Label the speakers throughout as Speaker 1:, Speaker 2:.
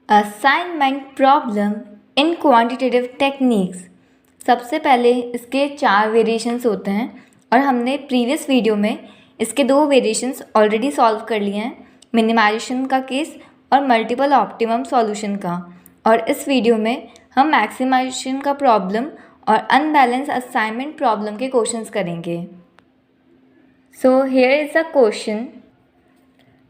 Speaker 1: Assignment problem in quantitative techniques. सबसे पहले इसके 4 वेरिएशंस होते हैं और हमने प्रीवियस वीडियो में इसके 2 वेरिएशंस ऑलरेडी सॉल्व कर लिए हैं, मिनिमाइजेशन का केस और मल्टीपल ऑप्टिमम सॉल्यूशन का। और इस वीडियो में हम मैक्सिमाइजेशन का प्रॉब्लम और अनबैलेंस असाइनमेंट प्रॉब्लम के क्वेश्चंस करेंगे। So here is a question.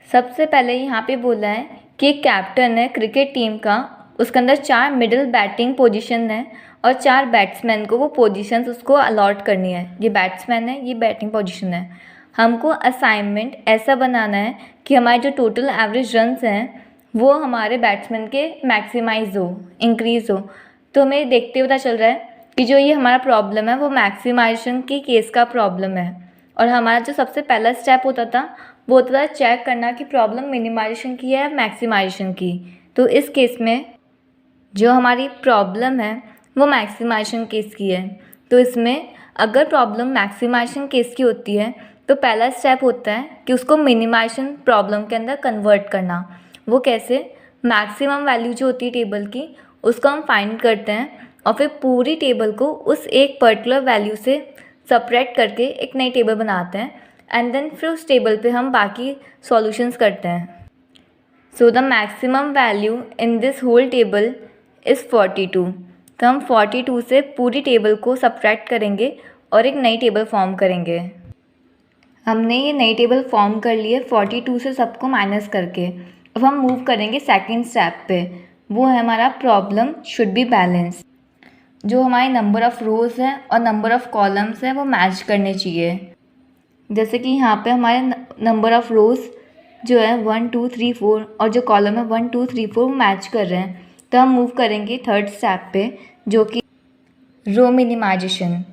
Speaker 1: सबसे पहले यहाँ पे बोला है कि एक कैप्टन है क्रिकेट टीम का, उसके अंदर 4 मिडिल बैटिंग पोजीशन है और 4 बैट्समैन को वो पोजीशंस उसको अलॉट करनी है। ये बैट्समैन है, ये बैटिंग पोजीशन है। हमको असाइनमेंट ऐसा बनाना है कि हमारे जो टोटल एवरेज रन्स हैं वो हमारे बैट्समैन के मैक्सिमाइज हो, इंक्रीज़ हो। तो हमें देखते पता चल रहा है कि जो ये हमारा प्रॉब्लम है वो मैक्सिमाइजेशन की केस का प्रॉब्लम है। और हमारा जो सबसे पहला स्टेप होता था वो होता था चेक करना कि प्रॉब्लम मिनिमाइजेशन की है या मैक्सिमाइजेशन की। तो इस केस में जो हमारी प्रॉब्लम है वो मैक्सिमाइजेशन केस की है। तो इसमें अगर प्रॉब्लम मैक्सिमाइजेशन केस की होती है तो पहला स्टेप होता है कि उसको मिनिमाइजेशन प्रॉब्लम के अंदर कन्वर्ट करना। वो कैसे? मैक्सिमम वैल्यू जो होती है टेबल की उसको हम फाइंड करते हैं और फिर पूरी टेबल को उस एक पर्टिकुलर वैल्यू से सेपरेट करके एक नई टेबल बनाते हैं एंड देन फिर उस टेबल पे हम बाकी सॉल्यूशंस करते हैं। So the maximum value in this whole table is 42। तो हम 42 से पूरी टेबल को सब्ट्रैक्ट करेंगे और एक नई टेबल फॉर्म करेंगे। हमने ये नई टेबल फॉर्म कर ली है 42 से सबको माइनस करके। अब हम मूव करेंगे सेकेंड स्टेप पे, वो है हमारा प्रॉब्लम शुड बी बैलेंस। जो हमारे नंबर ऑफ़ रोज़ हैं और नंबर ऑफ़ कॉलम्स हैं वो मैच करने चाहिए। जैसे कि यहाँ पे हमारे नंबर ऑफ़ रोज़ जो है 1 2 3 4 और जो कॉलम है 1 2 3 4 वो मैच कर रहे हैं। तो हम मूव करेंगे थर्ड स्टेप पे जो कि रो मिनिमाइजेशन।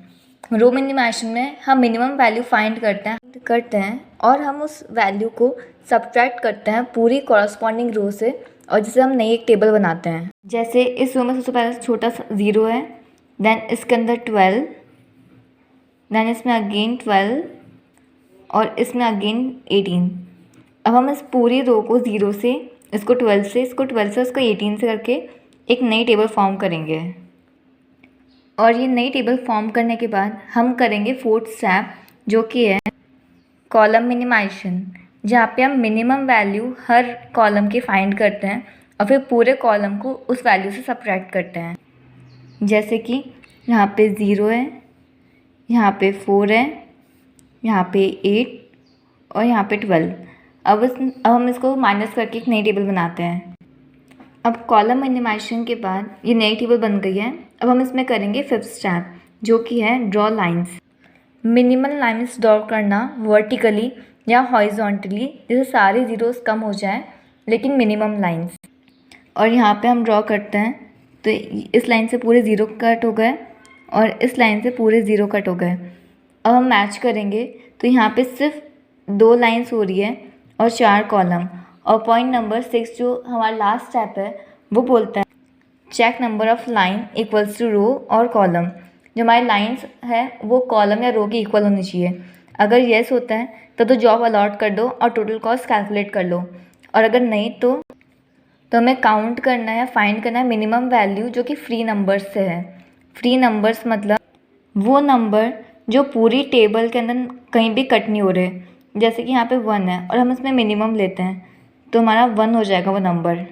Speaker 1: रो मिनिमाइजेशन में हम मिनिमम वैल्यू फाइंड करते हैं और हम उस वैल्यू को सब्ट्रैक्ट करते हैं पूरी कॉरस्पॉन्डिंग रो से और जिसे हम नई एक टेबल बनाते हैं। जैसे इस रो में सबसे पहले छोटा सा 0 है, देन इसके अंदर 12, देन इसमें अगेन 12 और इसमें अगेन 18। अब हम इस पूरी रो को 0 से, इसको 12 से, इसको 12 से, इसको 18 से करके एक नई टेबल फॉर्म करेंगे। और ये नई टेबल फॉर्म करने के बाद हम करेंगे फोर्थ स्टेप जो कि है कॉलम मिनिमाइजेशन, जहाँ पे हम मिनिमम वैल्यू हर कॉलम की फाइंड करते हैं और फिर पूरे कॉलम को उस वैल्यू से सब्ट्रैक्ट करते हैं। जैसे कि यहाँ पे 0 है, यहाँ पे 4 है, यहाँ पे 8 और यहाँ पे 12। अब हम इसको माइनस करके एक नई टेबल बनाते हैं। अब कॉलम मिनिमाइजेशन के बाद ये नई टेबल बन गई है। अब हम इसमें करेंगे फिफ्थ स्टेप जो कि है draw lines. Minimal lines draw करना वर्टिकली या हॉरिजॉन्टली, जिससे सारे ज़ीरोस कम हो जाए लेकिन मिनिमम लाइंस। और यहाँ पे हम ड्रॉ करते हैं तो इस लाइन से पूरे 0 कट हो गए और इस लाइन से पूरे 0 कट हो गए। अब हम मैच करेंगे तो यहाँ पे सिर्फ 2 लाइंस हो रही है और 4 कॉलम। और पॉइंट नंबर 6 जो हमारा लास्ट स्टेप है वो बोलता है check number of line equals to row और कॉलम। जो हमारी लाइंस है वो कॉलम या रो की इक्वल होनी चाहिए। अगर येस होता है तो जॉब अलॉट कर दो और टोटल कॉस्ट कैलकुलेट कर लो, और अगर नहीं तो हमें काउंट करना है, फाइंड करना है मिनिमम वैल्यू जो कि फ्री नंबर्स से है। फ्री नंबर्स मतलब वो नंबर जो पूरी टेबल के अंदर कहीं भी कट नहीं हो रहे। जैसे कि यहाँ पे 1 है और हम इसमें मिनिमम लेते हैं तो हमारा 1 हो जाएगा वो नंबर।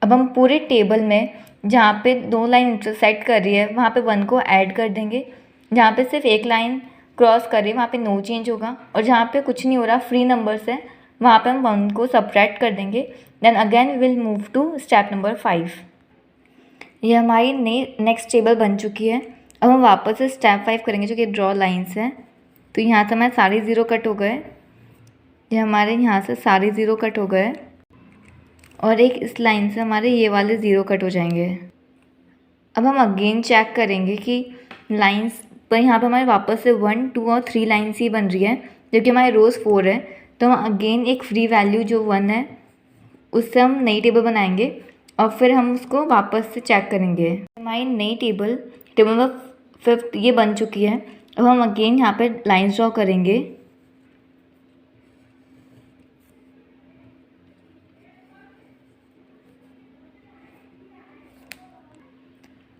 Speaker 1: अब हम पूरे टेबल में जहाँ पे 2 लाइन इंटरसेक्ट कर रही है वहाँ पे 1 को ऐड कर देंगे। जहाँ पे सिर्फ एक लाइन क्रॉस कर रही है वहाँ पे नो चेंज होगा, और जहाँ पे कुछ नहीं हो रहा फ्री नंबर्स है वहाँ पे हम 1 को सब्ट्रैक्ट कर देंगे। Then again we will move to step number 5। ये हमारी नेक्स्ट टेबल बन चुकी है। अब हम वापस से स्टेप 5 करेंगे जो कि ड्रॉ लाइन्स है। तो यहाँ से हमारे सारे 0 कट हो गए, ये हमारे यहाँ से सारे 0 कट हो गए और एक इस लाइन से हमारे ये वाले 0 कट हो जाएंगे। अब हम अगेन चेक करेंगे कि लाइंस पर यहाँ पर हमारे वापस से 1 2 और 3 लाइन्स ही बन रही है, जबकि हमारे रोज़ 4 है। तो हम अगेन एक फ्री वैल्यू जो 1 है उससे हम नई टेबल बनाएंगे और फिर हम उसको वापस से चेक करेंगे। हमारी नई टेबल नंबर 5 ये बन चुकी है। अब हम अगेन यहाँ पे लाइंस ड्रॉ करेंगे।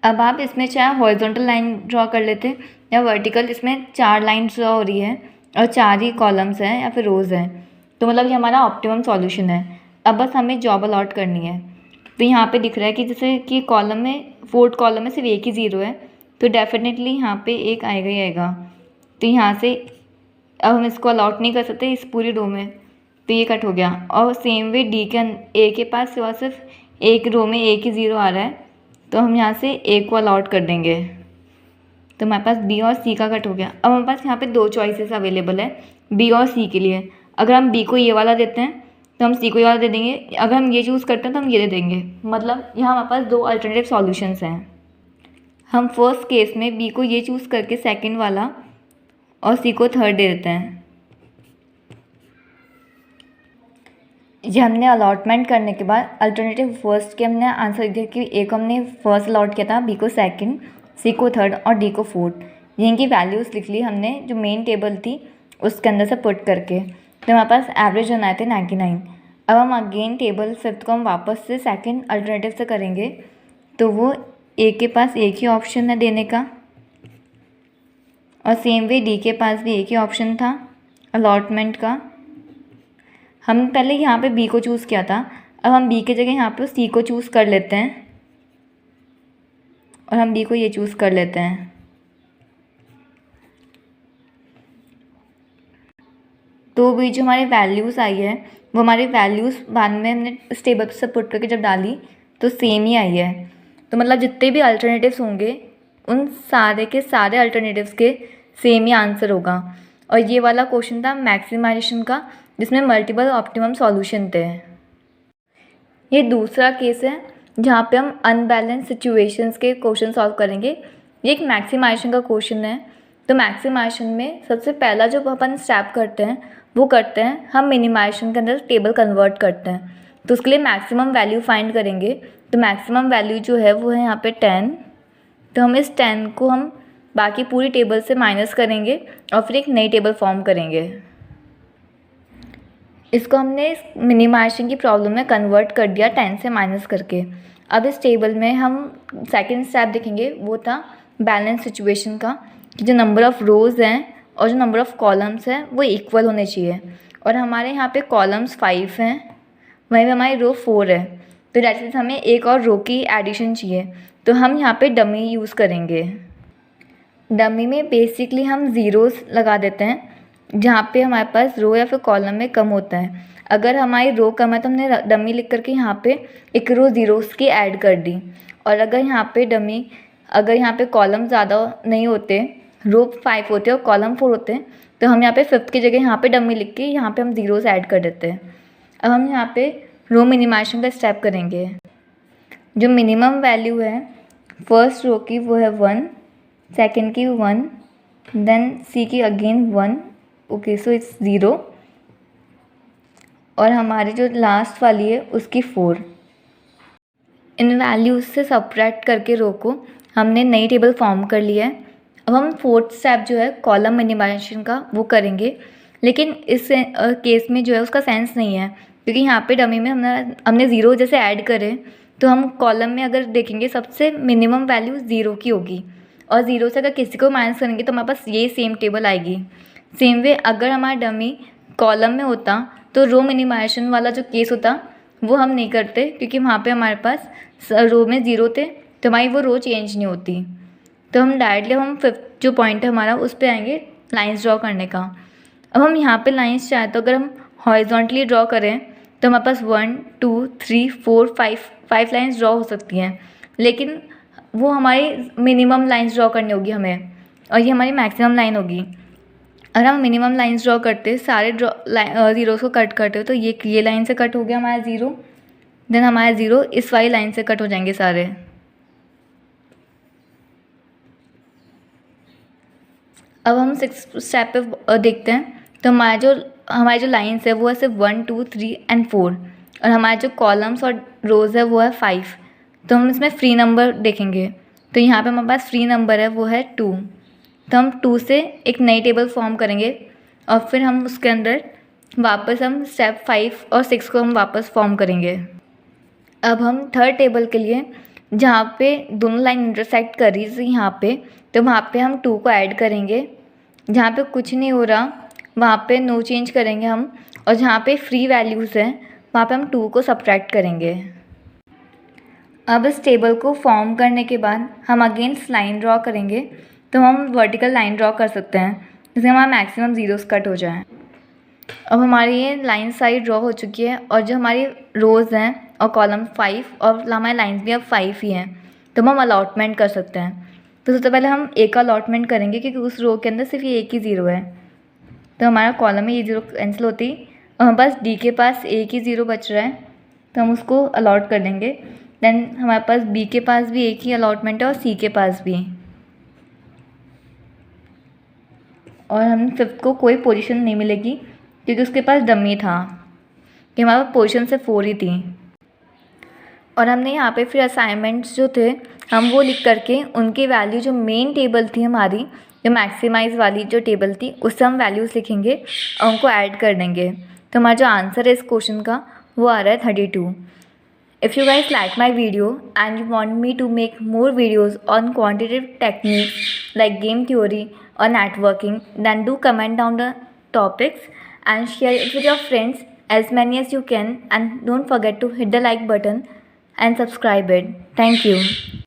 Speaker 1: अब आप इसमें चाहे हॉरिजॉन्टल लाइन ड्रॉ कर लेते या वर्टिकल, इसमें 4 लाइन ड्रॉ हो रही है और 4 ही कॉलम्स हैं या फिर रोज़ हैं, तो मतलब ये हमारा ऑप्टिमम सॉल्यूशन है। अब बस हमें जॉब अलॉट करनी है। तो यहाँ पे दिख रहा है कि जैसे कि कॉलम में, 4th कॉलम में सिर्फ एक ही 0 है, तो डेफिनेटली यहाँ पे एक आएगा ही आएगा। तो यहाँ से अब हम इसको अलॉट नहीं कर सकते इस पूरी रो में, तो ये कट हो गया। और सेम वे डी के ए के पास सिर्फ एक रो में एक ही 0 आ रहा है, तो हम यहाँ से ए को अलॉट कर देंगे, तो हमारे पास बी और सी का कट हो गया। अब हमारे पास यहाँ पे 2 चॉइसेस अवेलेबल है बी और सी के लिए। अगर हम बी को ये वाला देते हैं तो हम सी को ये वाला दे देंगे, अगर हम ये चूज़ करते हैं तो हम ये दे देंगे। मतलब यहाँ हमारे पास 2 अल्टरनेटिव सॉल्यूशंस हैं। हम फर्स्ट केस में बी को ये चूज़ करके सेकंड वाला और सी को थर्ड दे देते हैं। ये हमने अलॉटमेंट करने के बाद अल्टरनेटिव फर्स्ट के हमने आंसर दिया कि ए को हमने फर्स्ट अलॉट किया था, बी को सेकंड, सी को थर्ड और डी को फोर्थ। इनकी वैल्यूज़ लिख ली हमने जो मेन टेबल थी उसके अंदर से पुट करके, तो हमारे पास एवरेज बनाए थे 99। अब हम अगेन टेबल 5th को हम वापस से सेकंड अल्टरनेटिव से करेंगे, तो वो ए के पास एक ही ऑप्शन है देने का और सेम वे डी के पास भी एक ही ऑप्शन था अलॉटमेंट का। हम पहले यहाँ पे बी को चूज़ किया था, अब हम बी की जगह यहाँ पे सी को चूज़ कर लेते हैं और हम बी को ये चूज़ कर लेते हैं। तो भी जो हमारी वैल्यूज़ आई है वो हमारी वैल्यूज़ बाद में हमने इस टेबल से पुट करके जब डाली तो सेम ही आई है। तो मतलब जितने भी अल्टरनेटिव्स होंगे उन सारे के सारे अल्टरनेटिव्स के सेम ही आंसर होगा। और ये वाला क्वेश्चन था मैक्सिमाइजेशन का, जिसमें मल्टीपल ऑप्टिमम सॉल्यूशन थे। ये दूसरा केस है जहाँ पे हम अनबैलेंस सिचुएशंस के क्वेश्चन सॉल्व करेंगे। ये एक मैक्सिमाइजेशन का क्वेश्चन है। तो मैक्सिमाइजेशन में सबसे पहला जो अपन स्टेप करते हैं वो करते हैं हम मिनिमाइजेशन के अंदर टेबल कन्वर्ट करते हैं। तो उसके लिए मैक्सिमम वैल्यू फाइंड करेंगे। तो मैक्सिमम वैल्यू जो है वो है यहाँ पे 10। तो हम इस 10 को हम बाकी पूरी टेबल से माइनस करेंगे और फिर एक नई टेबल फॉर्म करेंगे। इसको हमने मिनिमाइजेशन की प्रॉब्लम में कन्वर्ट कर दिया 10 से माइनस करके। अब इस टेबल में हम सेकंड स्टेप देखेंगे, वो था बैलेंस सिचुएशन का, कि जो नंबर ऑफ़ रोज़ हैं और जो नंबर ऑफ़ कॉलम्स हैं वो इक्वल होने चाहिए। और हमारे यहाँ पे कॉलम्स 5 हैं, वहीं पे हमारी रो 4 है, तो दैट मीन्स हमें एक और रो की एडिशन चाहिए। तो हम यहाँ पे डमी यूज़ करेंगे। डमी में बेसिकली हम ज़ीरोज़ लगा देते हैं जहाँ पे हमारे पास रो या फिर कॉलम में कम होता है। अगर हमारी रो कम है तो हमने डमी लिख करके यहाँ पे एक रो ज़ीरोज़ की ऐड कर दी। और अगर यहाँ पे कॉलम ज़्यादा नहीं होते, रो 5 होते और कॉलम 4 होते हैं, तो हम यहाँ पे 5th की जगह यहाँ पे डमी लिख के यहाँ पे हम ज़ीरोज़ ऐड कर देते हैं। अब हम यहाँ पे रो मिनिमाइजेशन का स्टेप करेंगे। जो मिनिमम वैल्यू है फर्स्ट रो की वो है 1, सेकेंड की 1, देन सी की अगेन 1, ओके सो इट्स 0, और हमारी जो लास्ट वाली है उसकी 4। इन वैल्यूज़ से सब्ट्रैक्ट करके रो को हमने नई टेबल फॉर्म कर लिया है। अब हम 4th स्टेप जो है कॉलम मिनिमाइजेशन का वो करेंगे, लेकिन इस केस में जो है उसका सेंस नहीं है, क्योंकि यहाँ पे डमी में हमने 0 जैसे ऐड करे, तो हम कॉलम में अगर देखेंगे सबसे मिनिमम वैल्यू 0 की होगी, और 0 से अगर किसी को माइनस करेंगे तो हमारे पास ये सेम टेबल आएगी। सेम वे अगर हमारा डमी कॉलम में होता तो रो मिनिमाइजेशन वाला जो केस होता वो हम नहीं करते, क्योंकि वहाँ पे हमारे पास रो में 0 थे, तो हमारी वो रो चेंज नहीं होती। तो हम डायरेक्टली हम 5th जो पॉइंट है हमारा उस पर आएंगे लाइंस ड्रॉ करने का। अब हम यहाँ पे लाइंस चाहे तो अगर हम हॉरिजॉन्टली ड्रॉ करें तो हमारे पास 1 2 3 4 5 लाइंस ड्रॉ हो सकती हैं, लेकिन वो हमारी मिनिमम लाइंस ड्रॉ करनी होगी हमें, और ये हमारी मैक्सिमम लाइन होगी। अगर हम मिनिमम लाइंस ड्रॉ करते सारे ज़ीरोज़ को कट करते हो तो ये लाइन से कट हो गया हमारा 0, देन हमारा 0 इस वाली लाइन से कट हो जाएंगे सारे। अब हम 6th स्टेप पे देखते हैं। तो हमारी जो लाइन्स है वो है सिर्फ 1 2 3 एंड 4, और हमारे जो कॉलम्स और रोज़ है वो है 5। तो हम इसमें फ्री नंबर देखेंगे, तो यहाँ पे हमारे पास फ्री नंबर है वो है 2। तो हम 2 से एक नई टेबल फॉर्म करेंगे और फिर हम उसके अंदर वापस हम स्टेप 5 और 6 को हम वापस फॉर्म करेंगे। अब हम 3rd टेबल के लिए जहाँ पे दोनों लाइन इंटरसेक्ट कर रही है यहाँ पे, तो वहाँ पे हम 2 को ऐड करेंगे। जहाँ पे कुछ नहीं हो रहा वहाँ पे नो चेंज करेंगे हम, और जहाँ पे फ्री वैल्यूज़ हैं वहाँ पे हम 2 को सब्ट्रैक्ट करेंगे। अब इस टेबल को फॉर्म करने के बाद हम अगेंस्ट लाइन ड्रॉ करेंगे, तो हम वर्टिकल लाइन ड्रॉ कर सकते हैं जिससे हमारा मैक्सिमम ज़ीरोस कट हो जाए। अब हमारी ये लाइन सारी ड्रॉ हो चुकी है, और जो हमारी रोज़ हैं और कॉलम 5 और हमारी लाइंस भी अब 5 ही हैं, तो हम अलॉटमेंट कर सकते हैं। तो सबसे पहले हम एक का अलॉटमेंट करेंगे क्योंकि उस रो के अंदर सिर्फ ये एक ही ज़ीरो है, तो हमारा कॉलम में ये ज़ीरो कैंसिल होती और हमारे पास डी के पास एक ही ज़ीरो बच रहा है, तो हम उसको अलॉट कर देंगे। देन हमारे पास बी के पास भी एक ही अलॉटमेंट है और सी के पास भी, और हम फिफ्थ को कोई पोजीशन नहीं मिलेगी क्योंकि उसके पास डमी था कि हमारे पास पोजीशन से 4 ही थी। और हमने यहाँ पे फिर असाइनमेंट्स जो थे हम वो लिख करके उनकी वैल्यू जो मेन टेबल थी हमारी, जो मैक्सिमाइज वाली जो टेबल थी उससे हम वैल्यूज़ लिखेंगे और उनको ऐड कर देंगे। तो हमारा जो आंसर है इस क्वेश्चन का वो आ रहा है 32। If you guys like my video and you want me to make more videos on quantitative techniques like game theory or networking, then do comment down the topics and share it with your friends as many as you can, and don't forget to hit the like button and subscribe it. Thank you.